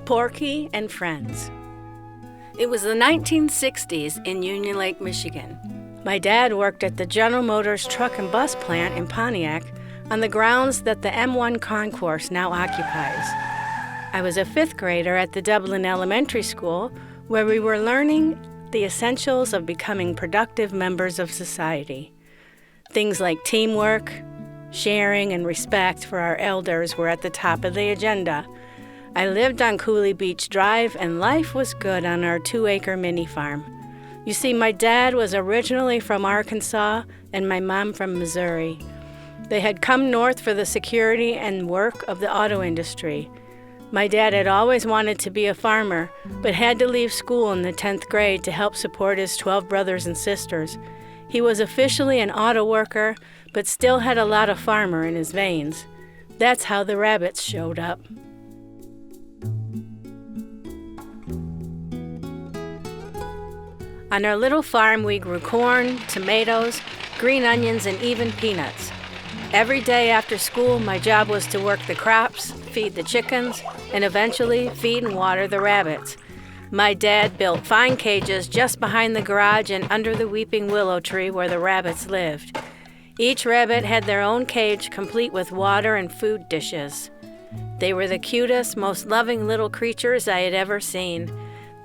Porkie and Friends. It was the 1960s in Union Lake, Michigan. My dad worked at the General Motors truck and bus plant in Pontiac on the grounds that the M1 concourse now occupies. I was a fifth grader at the Dublin Elementary School, where we were learning the essentials of becoming productive members of society. Things like teamwork, sharing, and respect for our elders were at the top of the agenda. I lived on Cooley Beach Drive, and life was good on our 2-acre mini farm. You see, my dad was originally from Arkansas and my mom from Missouri. They had come north for the security and work of the auto industry. My dad had always wanted to be a farmer, but had to leave school in the 10th grade to help support his 12 brothers and sisters. He was officially an auto worker, but still had a lot of farmer in his veins. That's how the rabbits showed up. On our little farm, we grew corn, tomatoes, green onions, and even peanuts. Every day after school, my job was to work the crops, feed the chickens, and eventually feed and water the rabbits. My dad built fine cages just behind the garage and under the weeping willow tree where the rabbits lived. Each rabbit had their own cage, complete with water and food dishes. They were the cutest, most loving little creatures I had ever seen.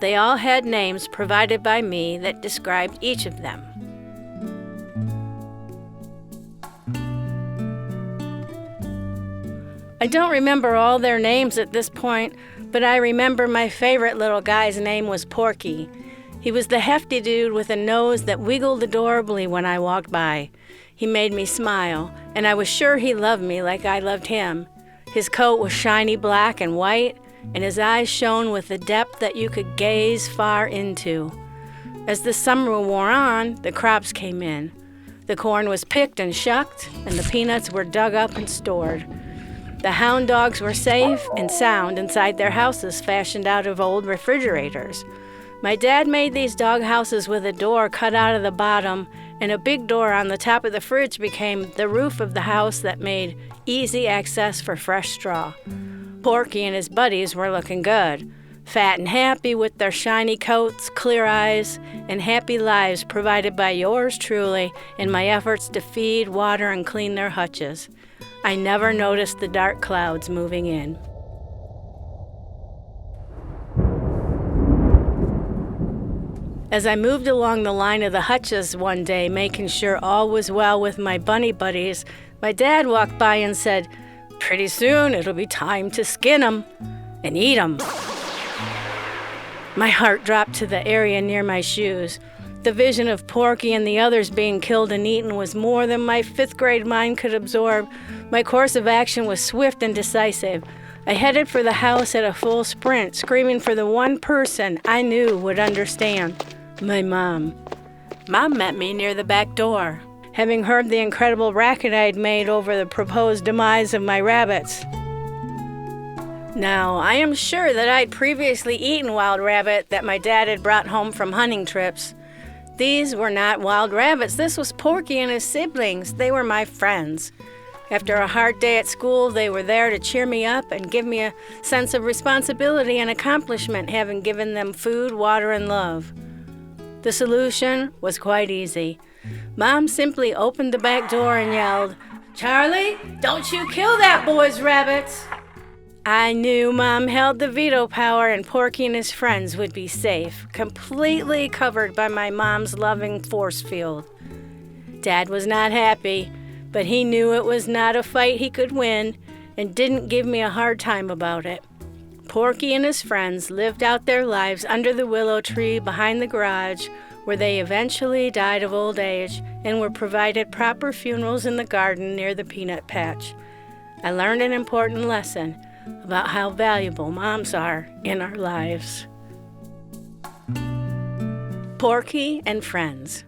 They all had names provided by me that described each of them. I don't remember all their names at this point, but I remember my favorite little guy's name was Porkie. He was the hefty dude with a nose that wiggled adorably when I walked by. He made me smile, and I was sure he loved me like I loved him. His coat was shiny black and white, and his eyes shone with a depth that you could gaze far into. As the summer wore on, the crops came in. The corn was picked and shucked, and the peanuts were dug up and stored. The hound dogs were safe and sound inside their houses fashioned out of old refrigerators. My dad made these dog houses with a door cut out of the bottom, and a big door on the top of the fridge became the roof of the house that made easy access for fresh straw. Porkie and his buddies were looking good, fat and happy with their shiny coats, clear eyes, and happy lives provided by yours truly in my efforts to feed, water, and clean their hutches. I never noticed the dark clouds moving in. As I moved along the line of the hutches one day, making sure all was well with my bunny buddies, my dad walked by and said, "Pretty soon it'll be time to skin 'em and eat 'em." My heart dropped to the area near my shoes. The vision of Porkie and the others being killed and eaten was more than my fifth grade mind could absorb. My course of action was swift and decisive. I headed for the house at a full sprint, screaming for the one person I knew would understand, my mom. Mom met me near the back door, having heard the incredible racket I'd made over the proposed demise of my rabbits. Now, I am sure that I'd previously eaten wild rabbit that my dad had brought home from hunting trips. These were not wild rabbits. This was Porkie and his siblings. They were my friends. After a hard day at school, they were there to cheer me up and give me a sense of responsibility and accomplishment, having given them food, water, and love. The solution was quite easy. Mom simply opened the back door and yelled, "Charlie, don't you kill that boy's rabbits!" I knew Mom held the veto power and Porkie and his friends would be safe, completely covered by my mom's loving force field. Dad was not happy, but he knew it was not a fight he could win and didn't give me a hard time about it. Porkie and his friends lived out their lives under the willow tree behind the garage, where they eventually died of old age and were provided proper funerals in the garden near the peanut patch. I learned an important lesson about how valuable moms are in our lives. Porkie and Friends.